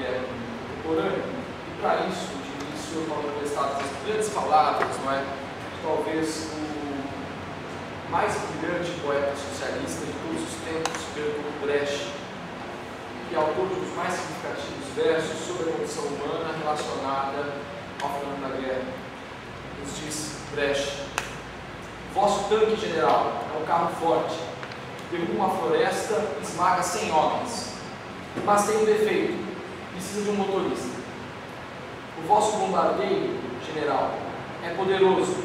guerra contemporânea. E para isso, de início, eu vou prestar as grandes palavras, não é? Talvez o mais brilhante poeta socialista de todos os tempos, Bertolt Brecht, que é autor dos mais significativos versos sobre a condição humana relacionada ao fenômeno da guerra. Nos diz Brecht: vosso tanque general é um carro forte, derruba uma floresta e esmaga 100 homens, mas tem um defeito, precisa de um motorista. O vosso bombardeio general é poderoso,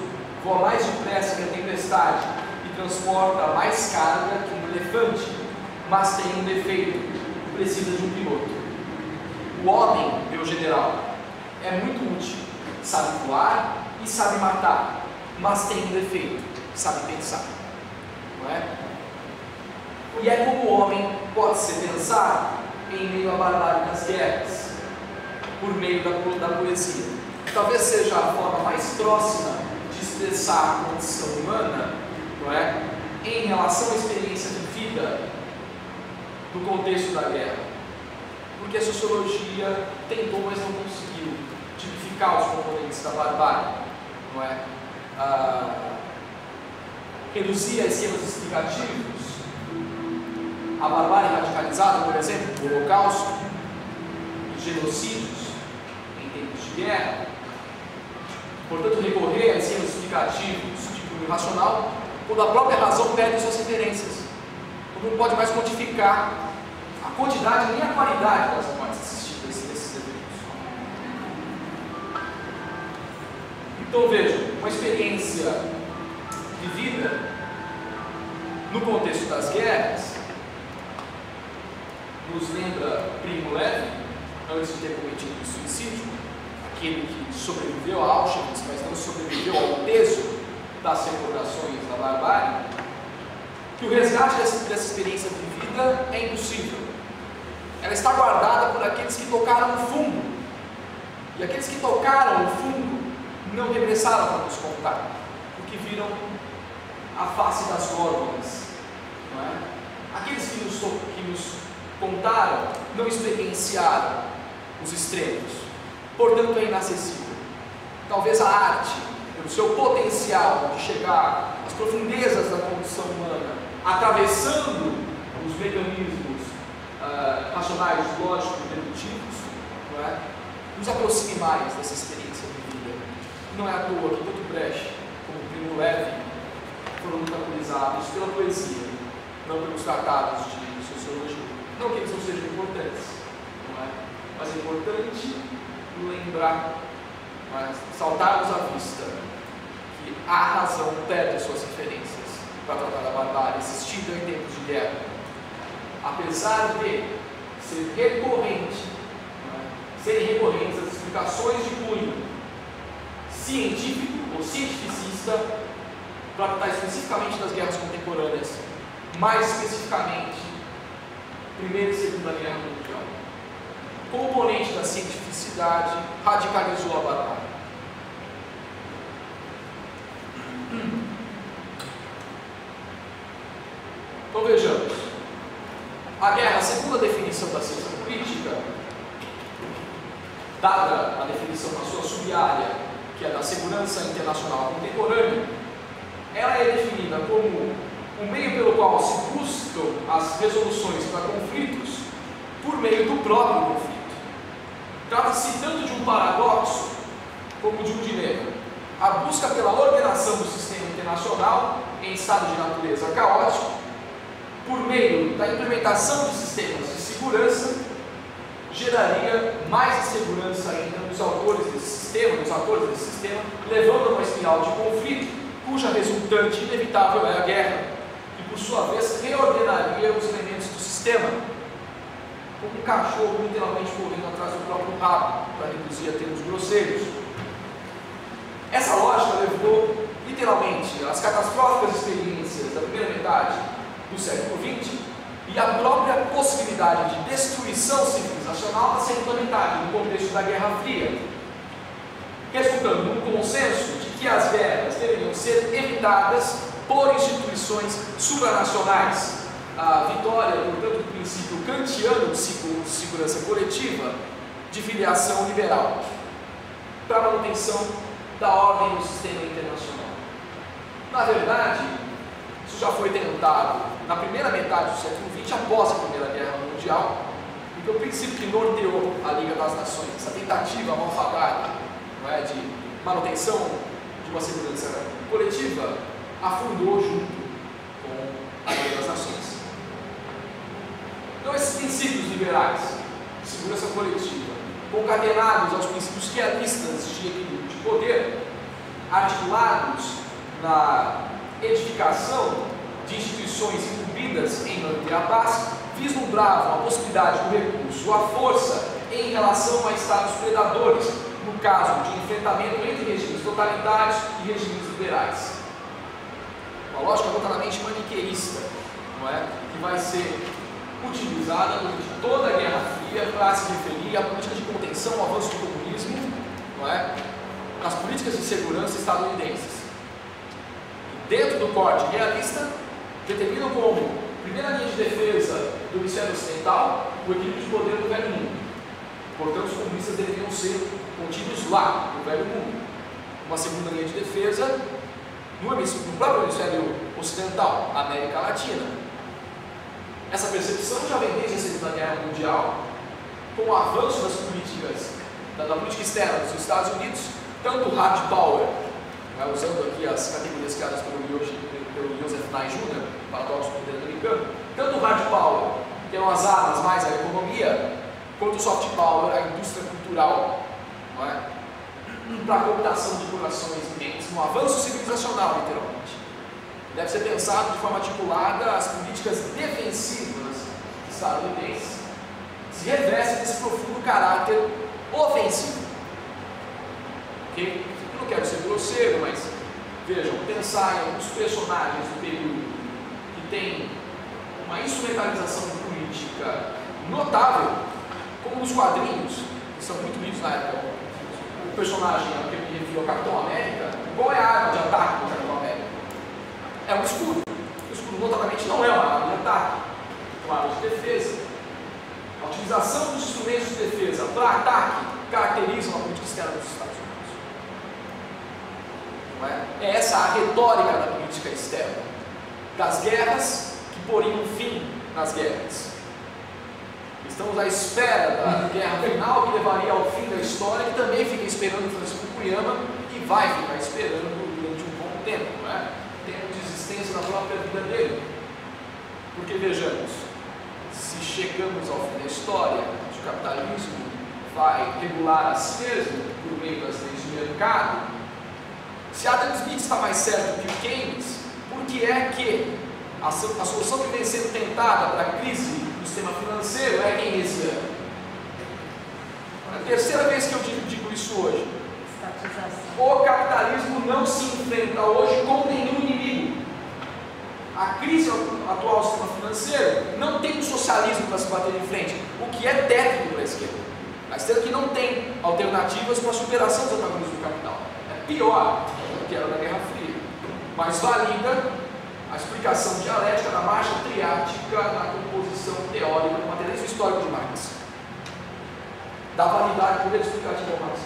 voa mais depressa que a tempestade e transporta mais carga que um elefante, mas tem um defeito, precisa de um piloto. O homem, meu general, é muito útil, sabe voar e sabe matar, mas tem um defeito, sabe pensar, não é? E é como o homem pode ser pensado em meio à barbárie das guerras, por meio da poesia. Talvez seja a forma mais próxima de expressar a condição humana, não é? Em relação à experiência de vida no contexto da guerra. Porque a sociologia tentou, mas não conseguiu tipificar os componentes da barbárie, não é? Reduzir a esquemas explicativos a barbárie radicalizada, por exemplo, o Holocausto, os genocídios em tempos de guerra. Portanto, recorrer a esquemas explicativos de cunho racional, quando a própria razão perde suas referências, quando não pode mais quantificar a quantidade nem a qualidade das mortes assistidas nesses eventos. Então vejam, uma experiência vivida no contexto das guerras nos lembra Primo Levi, antes de ter cometido o suicídio, aquele que sobreviveu a Auschwitz, mas não sobreviveu ao peso das recordações da barbárie, que o resgate dessa experiência vivida é impossível. Ela está guardada por aqueles que tocaram o fundo, e aqueles que tocaram o fundo não regressaram para nos contar, porque viram a face das górgonas, não é? Aqueles que nos contaram não experienciaram os extremos, portanto é inacessível. Talvez a arte, pelo seu potencial de chegar às profundezas da condição humana, atravessando os mecanismos racionais, lógicos e dedutivos, não é? Nos aproxime mais dessa experiência vivida. Não é à toa que tanto Brecht como Primo Levi foram motabilizados pela poesia, não pelos tratados de sociologia. Não que eles não sejam importantes, não é? Mas é importante lembrar, saltarmos à vista que a razão perde suas referências para tratar da barbárie existida em tempos de guerra. Apesar de ser recorrente, serem recorrentes as explicações de cunho científico ou cientificista para tratar especificamente das guerras contemporâneas, mais especificamente Primeira e Segunda Guerra Mundial. O componente da cientificidade radicalizou a barbárie. Então vejamos, a guerra, segundo a definição da ciência política, dada a definição da sua sub-área, que é da segurança internacional contemporânea, ela é definida como o meio pelo qual se buscam as resoluções para conflitos por meio do próprio conflito. Trata-se tanto de um paradoxo como de um dilema. A busca pela ordenação do sistema internacional em estado de natureza caótico, por meio da implementação de sistemas de segurança, geraria mais insegurança ainda nos autores desse sistema, levando a uma espiral de conflito, cuja resultante inevitável é a guerra, que por sua vez reordenaria os elementos do sistema, como um cachorro literalmente correndo atrás do próprio rabo, para reduzir a termos grosseiros. Essa lógica levou literalmente às catastróficas experiências da primeira metade do século XX e à própria possibilidade de destruição civilizacional na segunda metade, no contexto da Guerra Fria, resultando num consenso de que as guerras deveriam ser evitadas por instituições supranacionais. A vitória, portanto, do princípio kantiano de segurança coletiva de filiação liberal para a manutenção da ordem do sistema internacional. Na verdade, isso já foi tentado na primeira metade do século XX, após a Primeira Guerra Mundial, porque o princípio que norteou a Liga das Nações, essa tentativa malfadada, não é, de manutenção de uma segurança coletiva, afundou junto com a Liga das Nações. Então, esses princípios liberais de segurança coletiva, concatenados aos princípios realistas de equilíbrio de poder, articulados na edificação de instituições incumbidas em manter a paz, vislumbravam a possibilidade do recurso à força em relação a estados predadores, no caso de enfrentamento entre regimes totalitários e regimes liberais. Uma lógica totalmente maniqueísta, não é? Que vai ser utilizada durante toda a Guerra Fria para se referir à política de contenção ao avanço do comunismo, não é? Nas políticas de segurança estadunidenses. Dentro do corte realista, determinam como primeira linha de defesa do hemisfério ocidental o equilíbrio de poder do velho mundo. Portanto, os comunistas deveriam ser contidos lá, no velho mundo. Uma segunda linha de defesa no próprio hemisfério ocidental, América Latina. Essa percepção já vem desde a Segunda Guerra Mundial, com o avanço das políticas, da política externa dos Estados Unidos, tanto o hard power, usando aqui as categorias criadas pelo Joseph Nye Jr., paradoxo do poder americano, tanto o hard power, que são as armas mais a economia, quanto o soft power, a indústria cultural, não é? Para a cooptação de corações e mentes, um avanço civilizacional, literalmente. Deve ser pensado de forma articulada as políticas defensivas estadunidenses se revestem desse profundo caráter ofensivo. Okay? Eu não quero ser grosseiro, mas vejam, pensar em alguns personagens do período que tem uma instrumentalização política notável, como nos quadrinhos, que são muito lidos na época. O personagem que me refiro ao Capitão América, qual é a arma de ataque do Capitão América? É um escudo. O escudo, notadamente, não é uma arma de ataque, é uma arma de defesa. A utilização dos instrumentos de defesa para ataque caracterizam a política externa dos Estados Unidos. Não é? É essa a retórica da política externa, das guerras que poriam fim nas guerras. Estamos à espera da guerra final que levaria ao fim da história, que também fica esperando Francisco Fukuyama e vai ficar esperando durante um bom tempo, não é? Tempo de existência na própria vida dele. Porque vejamos, se chegamos ao fim da história, se o capitalismo vai regular a si mesmo por meio das leis de mercado, se Adam Smith está mais certo que o Keynes, por que é que a solução que vem sendo tentada para a crise do sistema financeiro é keynesiana? É a terceira vez que eu digo isso hoje. O capitalismo não se enfrenta hoje com nenhum inimigo. A crise atual do sistema financeiro não tem um socialismo para se bater em frente, o que é técnico para a esquerda. A esquerda que não tem alternativas para a superação dos antagonismos do capital. É pior do que era na Guerra Fria, mas valida a explicação dialética da marcha triática na composição teórica do materialismo histórico de Marx. Dá validade ao poder explicativo ao Marx.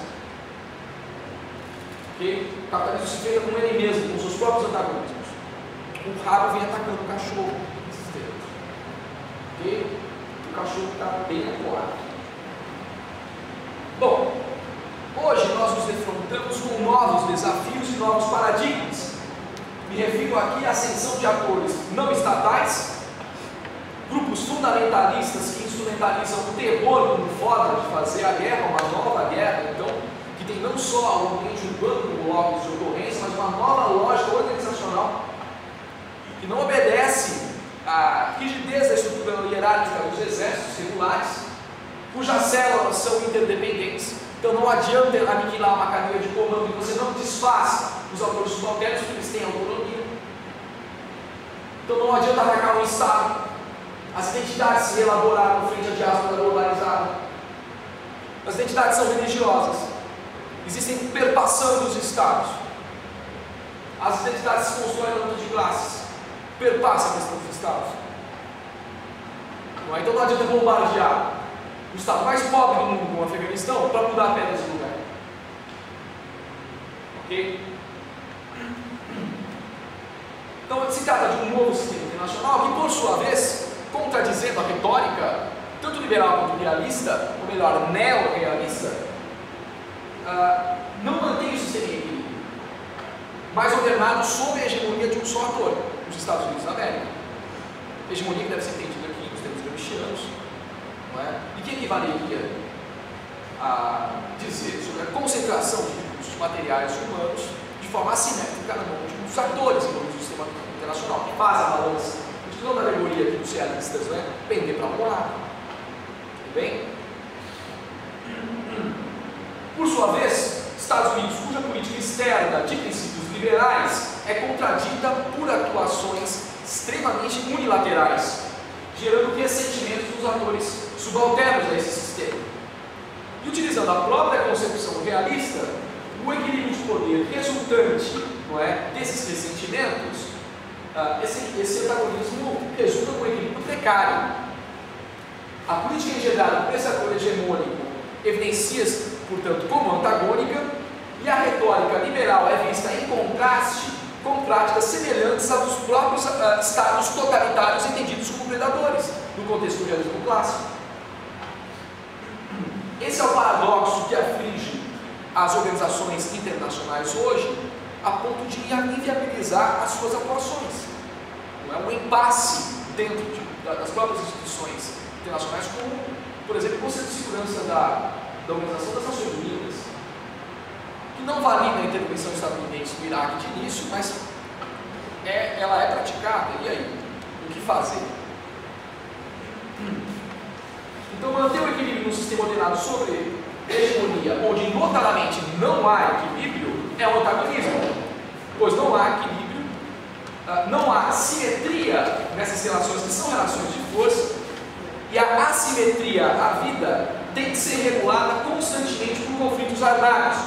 Okay? O capitalismo se feita com ele mesmo, com seus próprios antagonismos. O rabo vem atacando o cachorro nesses termos. Okay? O cachorro está bem acuado. Bom, hoje nós nos defrontamos com novos desafios e novos paradigmas. Me refiro aqui à ascensão de atores não estatais, grupos fundamentalistas que instrumentalizam o terror como forma de fazer a guerra, uma nova guerra, então, que tem não só o ambiente urbano como locos de ocorrência, mas uma nova lógica organizacional que não obedece à rigidez da estrutura hierárquica dos exércitos regulares, cujas células são interdependentes. Então não adianta aniquilar uma cadeia de comando e você não desfaz os autores subalternos, porque eles têm autonomia. Então não adianta atacar um Estado. As identidades se elaboraram frente à diáspora globalizada. As identidades são religiosas. Existem perpassando os Estados. As identidades se constroem na luta de classes. Perpassa a questão dos Estados. Então não adianta bombardear o estado mais pobre do mundo, como o Afeganistão, para mudar pedras de lugar. Ok? Então, se trata de um novo sistema internacional que, por sua vez, contradizendo a retórica, tanto liberal quanto realista, ou melhor, neorrealista, não mantém o sistema em equilíbrio, mas ordenado sob a hegemonia de um só ator, os Estados Unidos da América. Hegemonia que deve ser entendida aqui nos termos gramscianos, não é? E que equivaleria a dizer sobre a concentração de recursos materiais e humanos de forma assimétrica na mão de um dos atores do sistema internacional, que faz a balança, utilizando a alegoria aqui dos realistas, né? Pender para um lado. Tudo bem? Por sua vez, Estados Unidos, cuja política externa de princípios liberais é contradita por atuações extremamente unilaterais, gerando ressentimentos dos atores subalternos a esse sistema. E utilizando a própria concepção realista, o equilíbrio de poder resultante, não é, desses ressentimentos, esse antagonismo resulta num equilíbrio precário. A política engendrada por esse ator hegemônico evidencia-se, portanto, como antagônica, e a retórica liberal é vista em contraste com práticas semelhantes aos dos próprios estados totalitários entendidos como predadores, no contexto do realismo clássico. Esse é o paradoxo que aflige as organizações internacionais hoje, a ponto de inviabilizar as suas atuações. Não é um impasse dentro das próprias instituições internacionais, como, por exemplo, o Conselho de Segurança da Organização das Nações Unidas, que não valida a intervenção estadunidense no Iraque de início, mas ela é praticada, e aí? O que fazer? Então, manter o equilíbrio no sistema ordenado sobre hegemonia, onde notadamente não há equilíbrio, é o antagonismo, pois não há equilíbrio, não há simetria nessas relações que são relações de força, e a assimetria à vida tem que ser regulada constantemente por conflitos armados,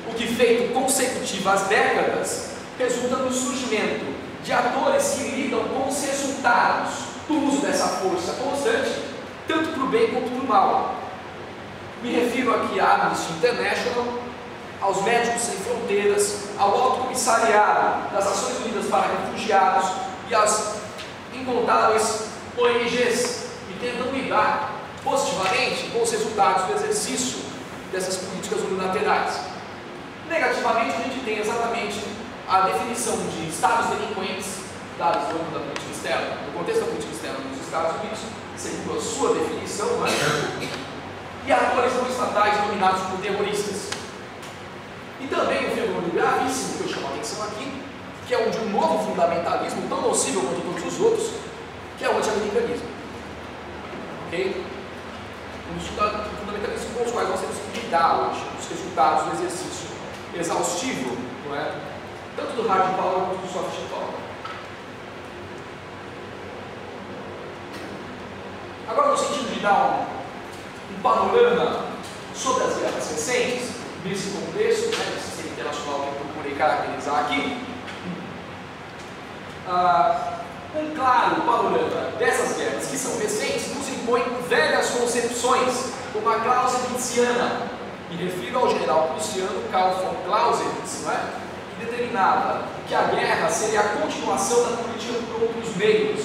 o que, feito consecutivo às décadas, resulta no surgimento de atores que lidam com os resultados do uso dessa força constante, tanto para o bem quanto para o mal. Me refiro aqui à Amnesty International, aos Médicos Sem Fronteiras, ao Alto Comissariado das Nações Unidas para Refugiados e às incontáveis ONGs que tentam lidar positivamente com os resultados do exercício dessas políticas unilaterais. Negativamente, a gente tem exatamente a definição de estados delinquentes dados no âmbito da política externa, no contexto da política externa dos Estados Unidos, segundo a sua definição, e atores não estatais dominados por terroristas. E também um fenômeno gravíssimo que eu chamo a atenção aqui, que é o de um novo fundamentalismo, tão nocivo quanto todos os outros, que é o anti-americanismo. Ok? Um dos fundamentalismos com os quais nós temos que lidar hoje, os resultados do exercício exaustivo, não é? Tanto do hard power quanto do soft power. Agora, no sentido de dar um panorama sobre as guerras recentes, nesse contexto, né, desse sistema internacional que eu procurei caracterizar aqui, um claro panorama dessas guerras que são recentes nos impõe velhas concepções, como a Clausewitziana. Me refiro ao general prussiano Karl von Clausewitz, não é? Que determinava que a guerra seria a continuação da política por outros meios,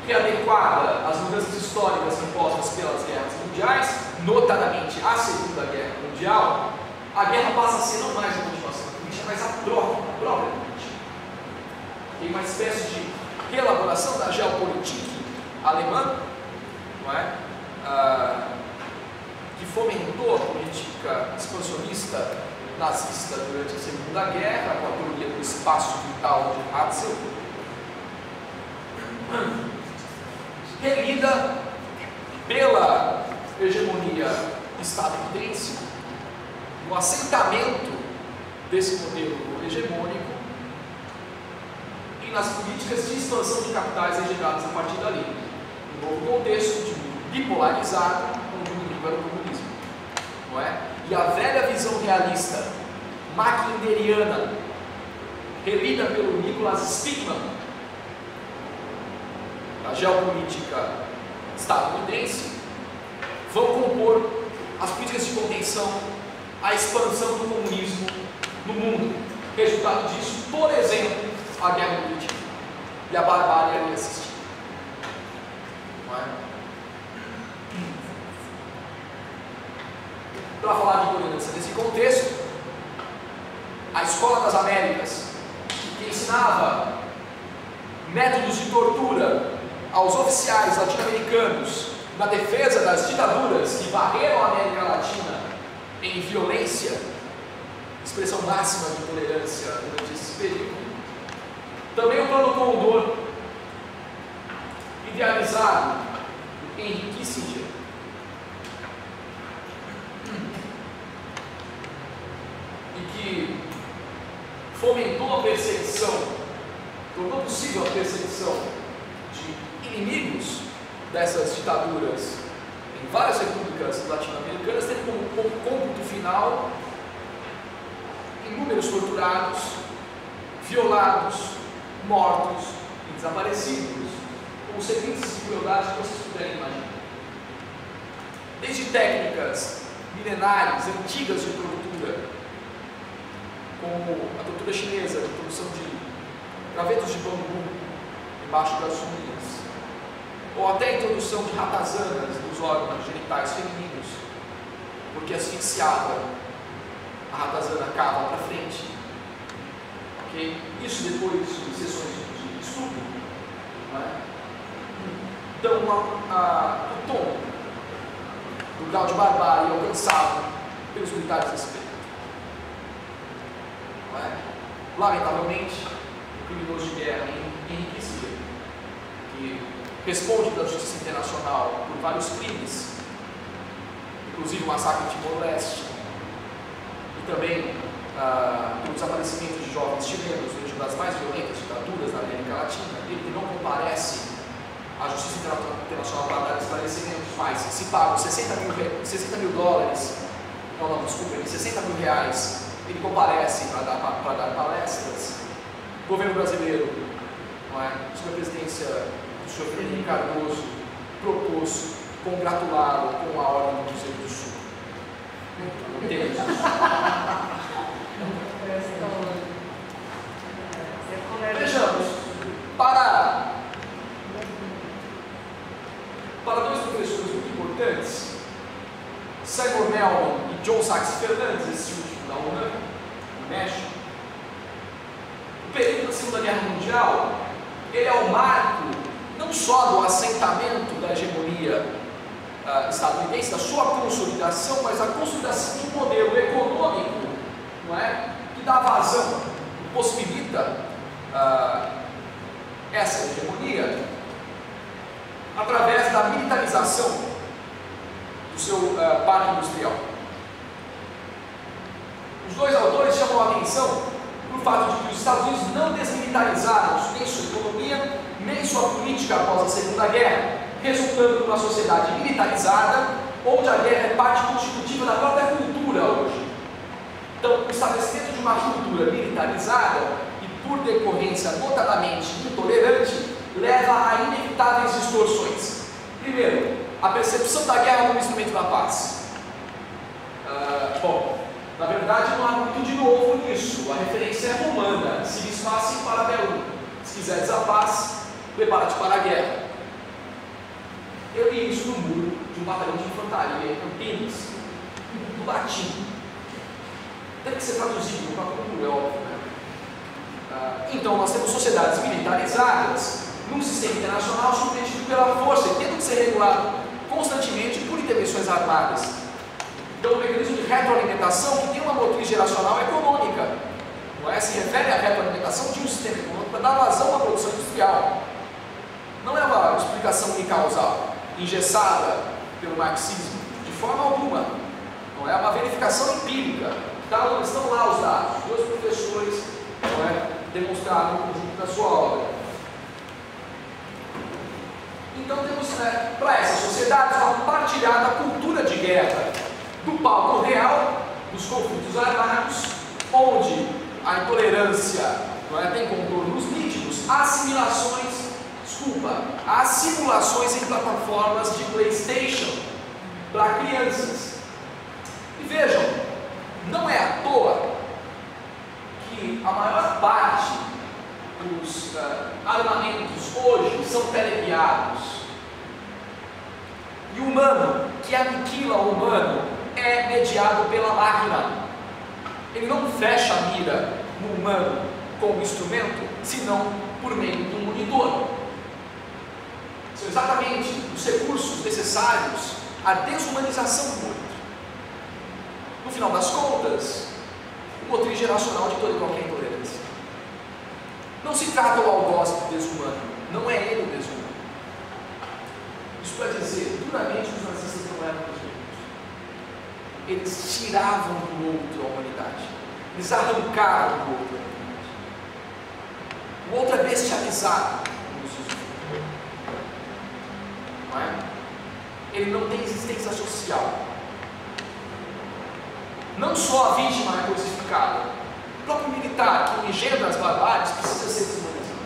readequada às mudanças históricas impostas pelas guerras mundiais, notadamente a Segunda Guerra Mundial. A guerra passa a ser não mais a continuação da política, mas a própria política. Tem uma espécie de reelaboração da Geopolitik alemã, não é? Que fomentou a política expansionista nazista durante a Segunda Guerra, com a teoria do espaço vital de Hatzel, relida pela hegemonia estadunidense, no assentamento desse modelo hegemônico e nas políticas de expansão de capitais engendradas a partir dali, no novo contexto de mundo bipolarizado, onde o inimigo era o comunismo, não é? E a velha visão realista, mackinderiana, relida pelo Nicholas Spiegelman, a geopolítica estadunidense, vão compor as políticas de contenção, a expansão do comunismo no mundo. Resultado disso, por exemplo, a guerra do Vietnã e a barbárie ali assistida. Não é? Para falar de tolerância nesse contexto, a Escola das Américas, que ensinava métodos de tortura aos oficiais latino-americanos na defesa das ditaduras que varreram a América Latina em violência, expressão máxima de tolerância durante esse período. Também o Plano Condor, idealizado por Henry Kissinger, e que fomentou a perseguição, tornou possível a perseguição de inimigos dessas ditaduras em várias repúblicas latino-americanas, tendo como cômputo final inúmeros torturados, violados, mortos e desaparecidos, com os seguintes desigualdades que vocês puderem imaginar. Desde técnicas milenares, antigas de tortura, como a tortura chinesa, a produção de gravetos de bambu embaixo das unhas, ou até a introdução de ratazanas nos órgãos genitais femininos, porque asfixiava, a ratazana cava para frente. Okay? Isso depois de sessões de estupro. Não é? Então, o tom do grau de barbárie alcançado pelos militares desse período. Não é? Lamentavelmente, o criminoso de guerra Henry Kissinger, que responde pela justiça internacional por vários crimes, inclusive o massacre de Timor-Leste, e também pelo desaparecimento de jovens chilenos durante uma das mais violentas ditaduras da América Latina. Ele não comparece à justiça internacional para dar esclarecimentos, mas se pagam 60 mil dólares, desculpa, 60 mil reais, ele comparece para dar palestras. O governo brasileiro, não é, sob a presidência do senhor Fernando Cardoso, propôs congratulá-lo com a Ordem do Cruzeiro do Sul. Entendemos isso? Vejamos, para dois professores muito importantes, Seymour Melman e John Sachs Fernandes, esse último da UNAM, no México, o período da Segunda Guerra Mundial, ele é o marco não só do assentamento da hegemonia estadunidense, da sua consolidação, mas a consolidação de um modelo econômico, não é, que dá vazão, que possibilita essa hegemonia através da militarização do seu parque industrial. Os dois autores chamam a atenção para o fato de que os Estados Unidos não desmilitarizaram nem sua economia, nem sua política após a Segunda Guerra, resultando numa sociedade militarizada, onde a guerra é parte constitutiva da própria cultura hoje. Então, o estabelecimento de uma cultura militarizada e, por decorrência notadamente intolerante, leva a inevitáveis distorções. Primeiro, a percepção da guerra como instrumento da paz. Na verdade não há muito de novo nisso, a referência é romana, se vis pacem para bellum, se quiseres a paz, prepara-te para a guerra. Eu li isso no muro de um batalhão de infantaria em Campinas, do latim. Tem que ser traduzido no próprio muro, é óbvio, né? Então nós temos sociedades militarizadas num sistema internacional submetido pela força e tendo que ser regulado constantemente por intervenções armadas. Então, o mecanismo de retroalimentação, que tem uma motriz geracional econômica, não é? Se refere à retroalimentação de um sistema econômico para dar vazão à produção industrial. Não é uma explicação unicausal, engessada pelo marxismo, de forma alguma. Não é uma verificação empírica. Estão lá os dados, os dois professores, não é, demonstraram no conjunto da sua obra. Então temos, para essas sociedades, uma partilhada cultura de guerra do palco real, dos conflitos armados, onde a intolerância tem contornos nítidos, há simulações em plataformas de PlayStation, para crianças. E vejam, não é à toa que a maior parte dos armamentos hoje são teleguiados. E o humano, que aniquila o humano, é mediado pela máquina. Ele não fecha a mira no humano com o instrumento, senão por meio de um monitor. São exatamente os recursos necessários à desumanização do outro. No final das contas, o motriz geracional de toda e qualquer intolerância. Não se trata do algoz do desumano, não é ele o desumano. Isso para dizer, duramente os nazistas não eram desumanos. Eles tiravam do outro a humanidade. Eles arrancaram do outro a humanidade. O outro é bestializado, como se diz. Não é? Ele não tem existência social. Não só a vítima é crucificada, o próprio militar que engendra as barbáries precisa ser deshumanizado.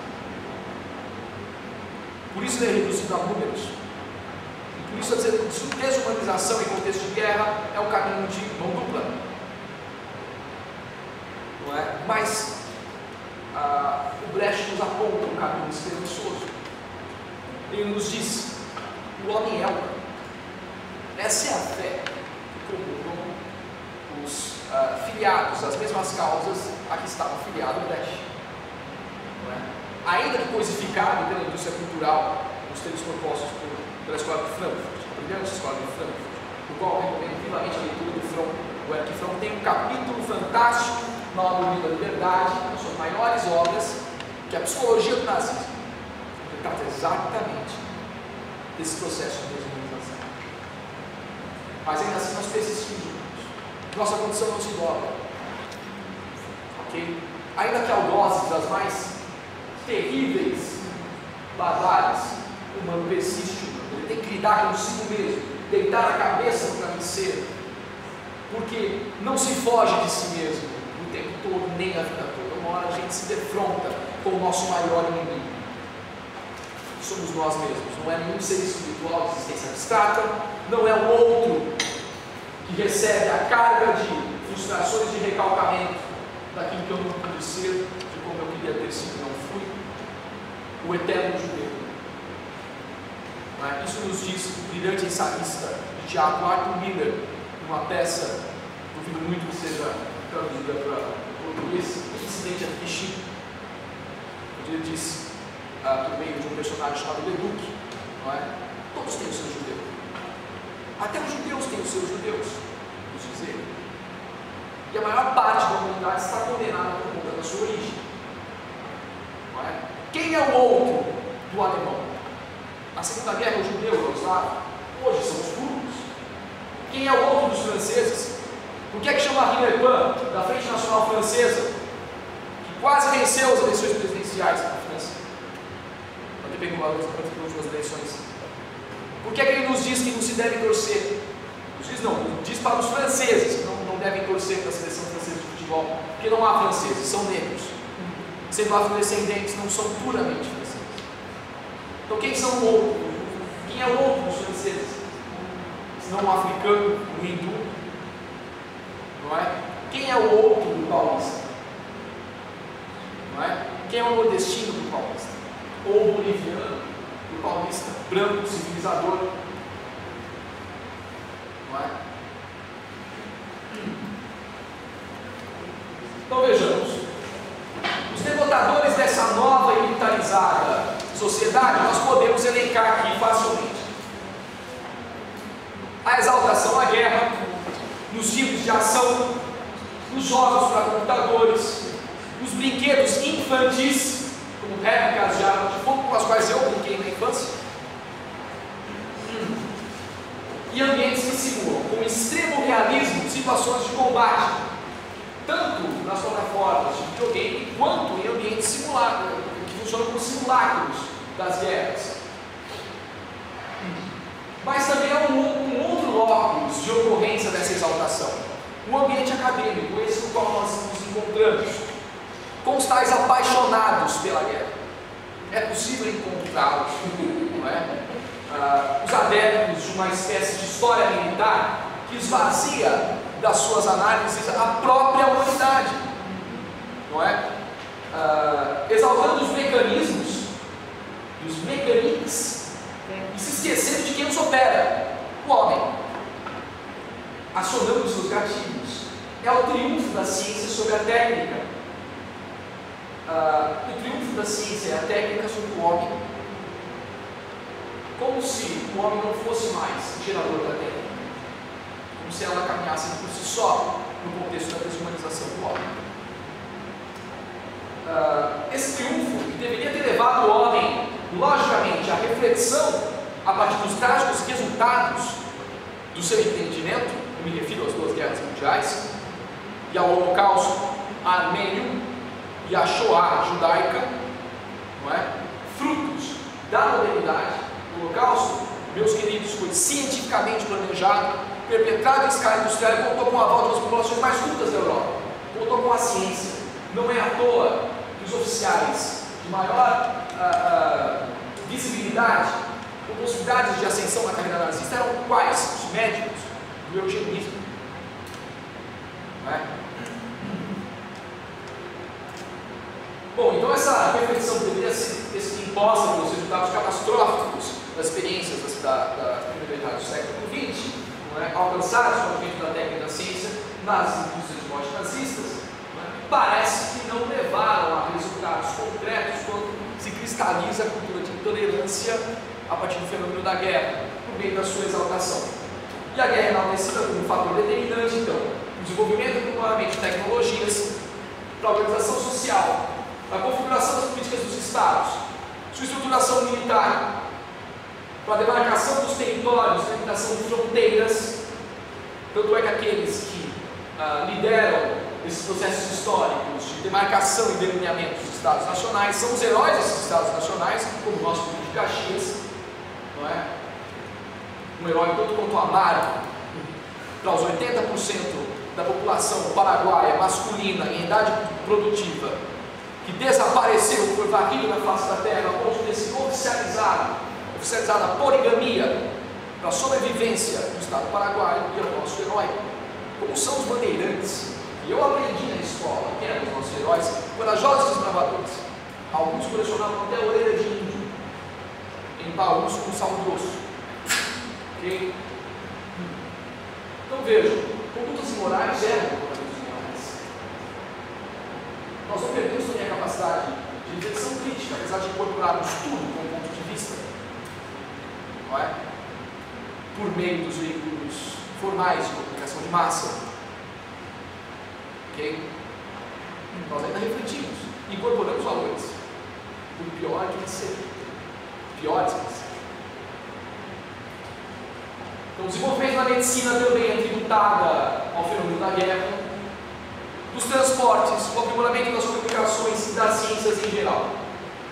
Por isso ele é reduzido a números. E por isso a desumanização em contexto de guerra é um caminho de mão dupla. Não é? Mas o Brecht nos aponta um caminho esperançoso. Ele nos diz: o homem é humano. Essa é a fé que comungam os filiados às mesmas causas a que estava filiado o Brecht. Não é? Ainda que coisificado pela indústria cultural, nos termos propostos pela Escola de Frankfurt, a brilhante Escola de Frankfurt, no qual eu recomendo vivamente a leitura do Fromm. O Erich Fromm tem um capítulo fantástico na obra da Liberdade, uma das suas maiores obras, que é a psicologia do nazismo, que trata exatamente desse processo de desumanização. Mas ainda assim nós persistimos. Nossa condição não se dobra. Ok? Ainda que algozes das mais terríveis barbáries, o humano persiste. Ele tem que lidar consigo mesmo, deitar a cabeça no travesseiro, porque não se foge de si mesmo o tempo todo, nem a vida toda. Uma hora a gente se defronta com o nosso maior inimigo. Somos nós mesmos. Não é nenhum ser espiritual de existência abstrata, não é o outro que recebe a carga de frustrações de recalcamento daquilo que eu não pude ser, de como eu queria ter sido e não fui. O eterno judeu. Isso nos diz o brilhante ensaísta de teatro Arthur Miller, uma peça, duvido muito que seja traduzida para português, Incidente a Vichy, onde ele diz, por meio de um personagem chamado Leduc, não é? Todos têm o seu judeu. Até os judeus têm os seus judeus, nos dizer. E a maior parte da humanidade está condenada por conta da sua origem. Não é? Quem é o outro do alemão? Na Segunda Guerra, o judeu, o eslavo. Hoje são os turcos. Quem é o outro dos franceses? Por que é que chama Marine Le Pen, da Frente Nacional Francesa, que quase venceu as eleições presidenciais na França? Não ter pego as últimas eleições. Por que é que ele nos diz que não se deve torcer? Nos diz não, diz para os franceses que não devem torcer para a seleção francesa de futebol, porque não há franceses, são negros. Sendo afrodescendentes, não são puramente franceses. Então quem são o outro? Quem é o outro dos franceses? Se não o africano, o hindu, não é? Quem é o outro do paulista? Não é? Quem é o nordestino do paulista? Ou o boliviano do paulista, branco, civilizador? Não é? Então vejamos, os devotadores dessa nova e militarizada sociedade, nós podemos elencar aqui facilmente. A exaltação à guerra, nos tipos de ação, nos jogos para computadores, nos brinquedos infantis, como réplicas de armas de fogo, com as quais eu brinquei na infância, e ambientes que simulam, com extremo realismo, situações de combate, tanto nas plataformas de videogame, quanto em ambientes simulados, que funcionam como simulacros das guerras. Mas também há um outro locus de ocorrência dessa exaltação, um ambiente acadêmico, esse no qual nós nos encontramos, com os tais apaixonados pela guerra. É possível encontrá-los, não é? Os adeptos de uma espécie de história militar que esvazia das suas análises a própria humanidade, não é? Exaltando os mecanismos, os mecanics, e se esquecendo de quem os opera, o homem, acionando os seus gatilhos. É o triunfo da ciência sobre a técnica. O triunfo da ciência é a técnica sobre o homem. Como se o homem não fosse mais gerador da técnica. Como se ela caminhasse por si só no contexto da desumanização do homem. Esse triunfo que deveria ter levado o homem, logicamente, à reflexão a partir dos trágicos resultados do seu entendimento, eu me refiro às 2 guerras mundiais, e ao Holocausto armênio e à Shoah judaica, não é? Frutos da modernidade. O Holocausto, meus queridos, foi cientificamente planejado, perpetrado em escala industrial e contou com o aval de uma das populações mais cultas da Europa. Contou com a ciência. Não é à toa que os oficiais de maior visibilidade, com possibilidades de ascensão na carreira nazista, eram quais? Os médicos do eugenismo. Não é? Bom, então essa reflexão deveria ter sido imposta pelos resultados catastróficos das experiências da primeira metade do século XX, não é? Alcançados com o aumento da técnica e da ciência nas indústrias de morte nazistas, não é? Parece que não levaram a resultados concretos quando se cristaliza a cultura de intolerância a partir do fenômeno da guerra, por meio da sua exaltação. E a guerra enaltecida como um fator determinante, então, o desenvolvimento acumuladamente de tecnologias para a organização social, a configuração das políticas dos estados, sua estruturação militar, para a demarcação dos territórios, a limitação de fronteiras. Tanto é que aqueles que lideram esses processos históricos de demarcação e delineamento dos estados nacionais são os heróis desses estados nacionais, como o nosso Duque de Caxias, não é? Um herói tanto quanto amargo para os 80% da população paraguaia masculina em idade produtiva, que desapareceu, foi varrido na face da terra, a ponto de ter sido oficializada a poligamia para a sobrevivência do Estado paraguaio, e é o nosso herói. Como são os bandeirantes? E eu aprendi na escola, quem eram os nossos heróis, corajosos desbravadores. Alguns colecionavam até a orelha de índio, em baús com sal grosso. Ok? Então vejam, condutas imorais eram condutas imorais. Nós não perdemos também a capacidade de reflexão crítica, apesar de incorporarmos tudo como ponto de vista, não é? Por meio dos veículos formais de comunicação de massa. Ok? Nós ainda refletimos, incorporamos valores, por pior que eles sejam, piores que eles sejam. Então, o desenvolvimento da medicina também é tributada ao fenômeno da guerra, dos transportes, o aprimoramento das comunicações e das ciências em geral.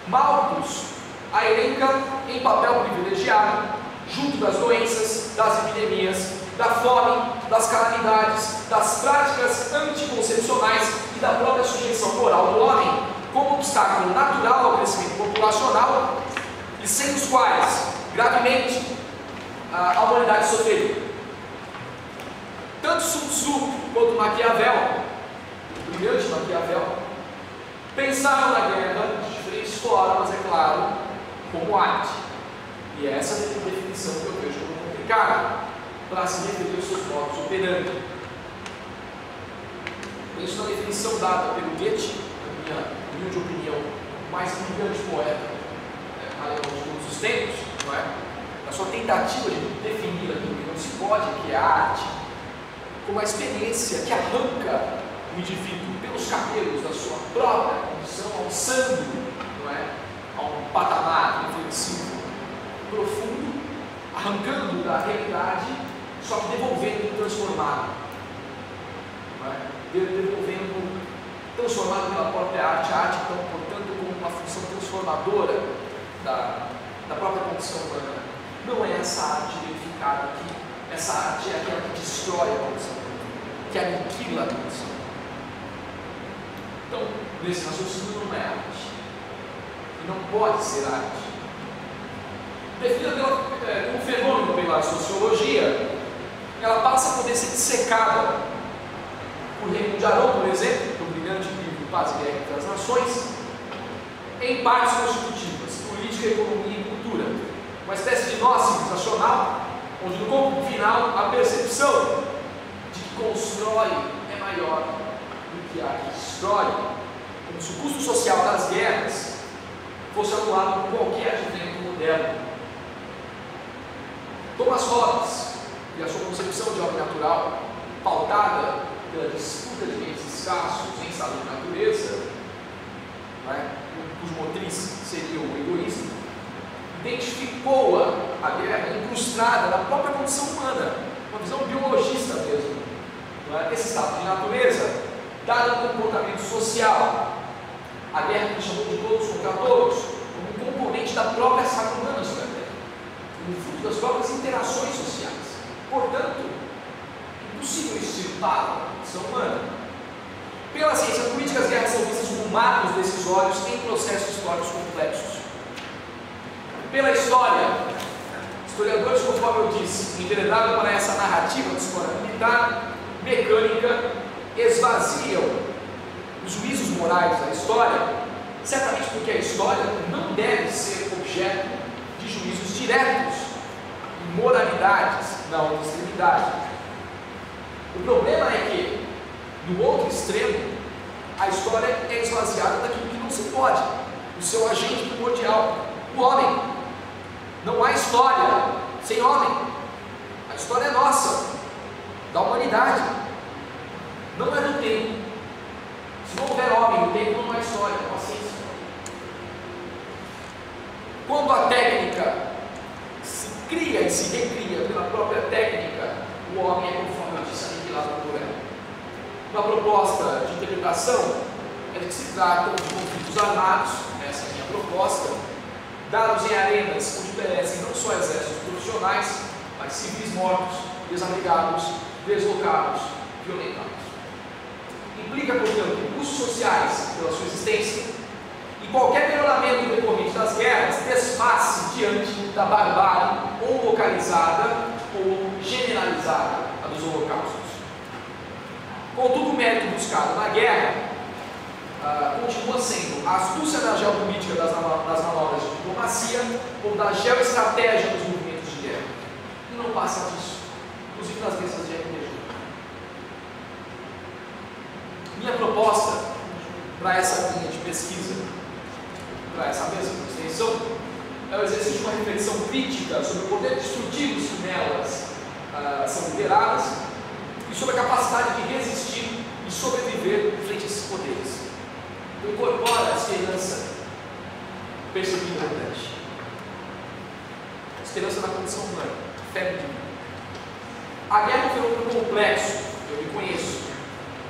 Malthus a elenca em papel privilegiado, junto das doenças, das epidemias, da fome, das calamidades, das práticas anticoncepcionais e da própria sujeição moral do homem, como obstáculo natural ao crescimento populacional e sem os quais, gravemente, a humanidade sofreria. Tanto Sun Tzu quanto Maquiavel, o brilhante Maquiavel, pensaram na guerra de diferentes formas, é claro, como arte. E essa é a definição que eu vejo como complicada para se referir aos seus modos operandi. Penso na definição dada pelo Goethe, na minha humilde opinião, o mais brilhante poeta alemão de todos os tempos, não é? Na sua tentativa de definir aquilo que não se pode, que é a arte, como a experiência que arranca o indivíduo pelos cabelos da sua própria condição, alçando, não é, a um patamar reflexivo profundo, arrancando da realidade, só que devolvendo transformado, não é? Devolvendo transformado pela própria arte. A arte, então, portanto, como uma função transformadora da própria condição humana. Não é essa arte verificada aqui. Essa arte é aquela que destrói a condição, que aniquila a condição. Então, nesse raciocínio não é arte. E não pode ser arte. definida como fenômeno pela sociologia, ela passa a poder ser dissecada por Raymond Aron, por exemplo, no brilhante livro Paz e Guerra entre as Nações, em partes constitutivas, política, economia e cultura, uma espécie de nó civilizacional, onde no ponto final a percepção de que constrói é maior do que a que destrói, como se o custo social das guerras fosse anulado por qualquer advento moderno. Thomas Hobbes e a sua concepção de ordem natural, pautada pela disputa de bens escassos em estado de natureza, cujo motriz seria o egoísmo, identificou a guerra incrustada na própria condição humana, uma visão biologista mesmo. Esse estado de natureza, dado o comportamento social, a guerra que chamou de todos contra todos, como um componente da própria raça humana sobre a Terra, um fruto das próprias interações sociais. Portanto, impossível extirpar a condição humana. Pela ciência política, as guerras são vistas como marcos decisórios em processos históricos complexos. Pela história, historiadores, conforme eu disse, enveredaram para essa narrativa de história militar, mecânica, esvaziam os juízos morais da história, certamente porque a história não deve ser objeto de juízos diretos e moralidades na outra extremidade. O problema é que, no outro extremo, a história é esvaziada daquilo que não se pode, o seu agente primordial, o homem. Não há história sem homem. A história é nossa, da humanidade, não é do tempo. Se não houver homem no tempo, não há história, não há ciência. Quando a técnica se cria e se recria pela própria técnica, o homem é, conforme eu disse, aniquilado por ela. Uma proposta de interpretação é de que se trata de conflitos armados, essa é a minha proposta, dados em arenas onde perecem não só exércitos profissionais, mas civis mortos, desabrigados, deslocados, violentados. Implica, portanto, custos sociais pela sua existência e qualquer melhoramento decorrente das guerras desface diante da barbárie ou localizada ou generalizada a dos holocaustos. Contudo, o mérito buscado na guerra continua sendo a astúcia da geopolítica das manobras de diplomacia ou da geoestratégia dos movimentos de guerra. E não passa disso, inclusive nas mesas de RPG. Minha proposta para essa linha de pesquisa, para essa mesa de extensão, é o exercício de uma reflexão crítica sobre o poder destrutivo que nelas são lideradas e sobre a capacidade de resistir e sobreviver frente a esses poderes. Então, incorpora a esperança percebida no teste. Esperança na condição humana, fé no divino. A guerra é um fenômeno complexo, eu reconheço,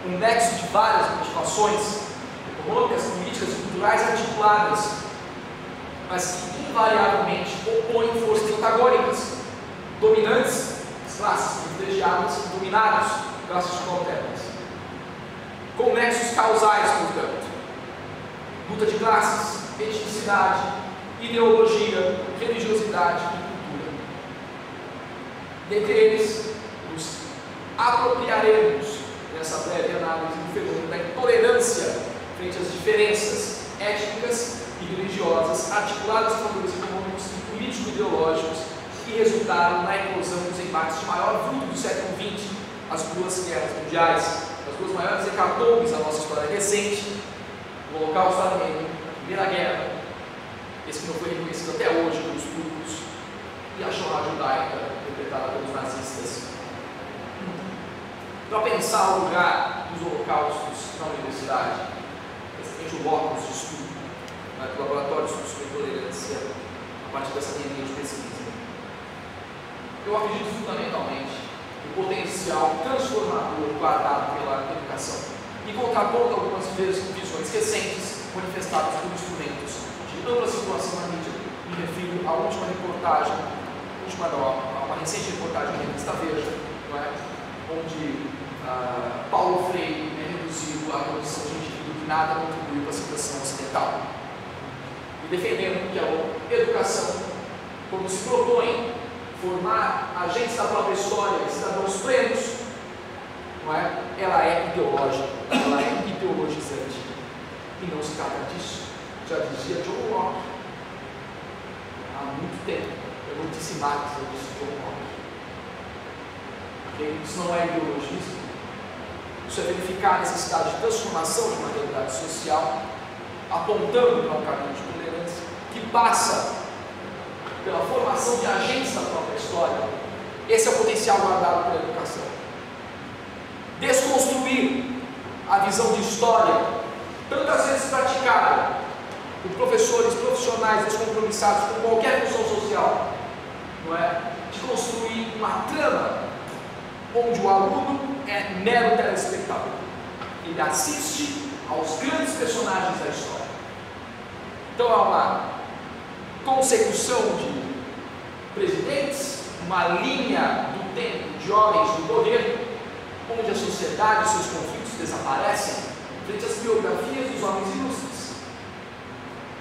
um nexo de várias motivações econômicas, políticas e culturais articuladas, mas que invariavelmente opõem forças antagônicas, dominantes, as classes privilegiadas, dominadas, classes subalternas, com nexos causais, portanto, luta de classes, etnicidade, ideologia, religiosidade e cultura. Dentre eles, nos apropriaremos nessa breve análise do fenômeno da intolerância frente às diferenças étnicas e religiosas articuladas com fatores econômicos e político-ideológicos que resultaram na eclosão dos embates de maior vulto do século XX, as duas guerras mundiais, as duas maiores hecatombes da nossa história recente, o Holocausto Armênio, a Primeira Guerra, esse que não foi reconhecido até hoje pelos turcos, e a Shoah judaica, interpretada pelos nazistas. Para pensar o lugar dos holocaustos na universidade, recentemente o órgão de estudo, do Laboratório de Estudos sobre Intolerância, a partir dessa linha de pesquisa. Eu acredito fundamentalmente no potencial transformador guardado pela educação e contrapondo algumas visões recentes manifestadas por instrumentos de ampla circulação na mídia. Me refiro à última reportagem, uma recente reportagem da revista Veja, não é? Onde Paulo Freire é reduzido à condição de indivíduo que nada contribuiu para a civilização ocidental. E defendendo que a educação quando se propõe formar agentes da própria história, cidadãos plenos, não é? Ela é ideológica, ela é ideologizante. E não se trata disso. Já dizia John Locke há muito tempo. Eu não disse Marx, eu disse John Locke. Okay? Isso não é ideologismo. Isso é verificar a necessidade de transformação de uma realidade social, apontando para um caminho de tolerância que passa pela formação de agentes da própria história. Esse é o potencial guardado pela educação. Desconstruir a visão de história, tantas vezes praticada por professores profissionais descompromissados com qualquer função social, não é? De construir uma trama onde o aluno é mero telespectador. Ele assiste aos grandes personagens da história. Então é uma consecução de presidentes, uma linha do tempo de homens do poder, onde a sociedade e seus conflitos desaparecem frente às biografias dos homens ilustres.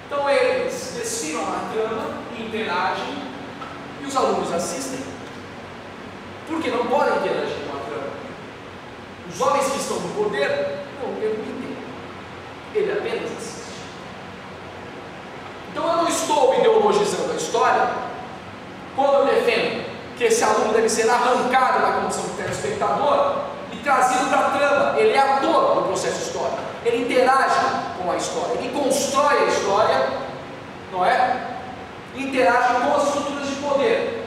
Então eles desfilam a trama, interagem, e os alunos assistem, porque não podem interagir com a trama. Os homens que estão no poder não permitem, ele apenas assiste. Então eu não estou ideologizando a história quando eu defendo que esse aluno deve ser arrancado da condição de telespectador e trazido para a trama. Ele é ator do processo histórico, ele interage com a história, ele constrói a história, não é? Interage com as estruturas de poder,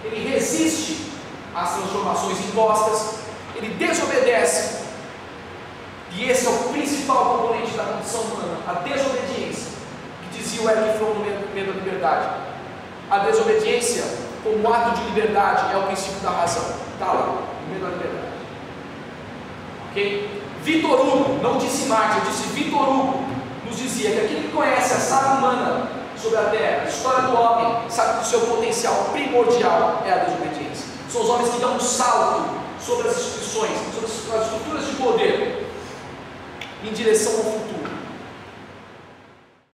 ele resiste às transformações impostas, ele desobedece, e esse é o principal componente da condição humana, a desobediência, que dizia o Eric Fromm no Medo da Liberdade. A desobediência, como ato de liberdade, é o princípio da razão. Está lá, no Medo da Liberdade. Ok? Victor Hugo, não disse Marx, eu disse Victor Hugo, nos dizia que aquele que conhece a saga humana sobre a Terra, a história do homem, sabe que o seu potencial primordial é a desobediência. São os homens que dão um salto sobre as instituições, sobre as estruturas de poder, em direção ao futuro.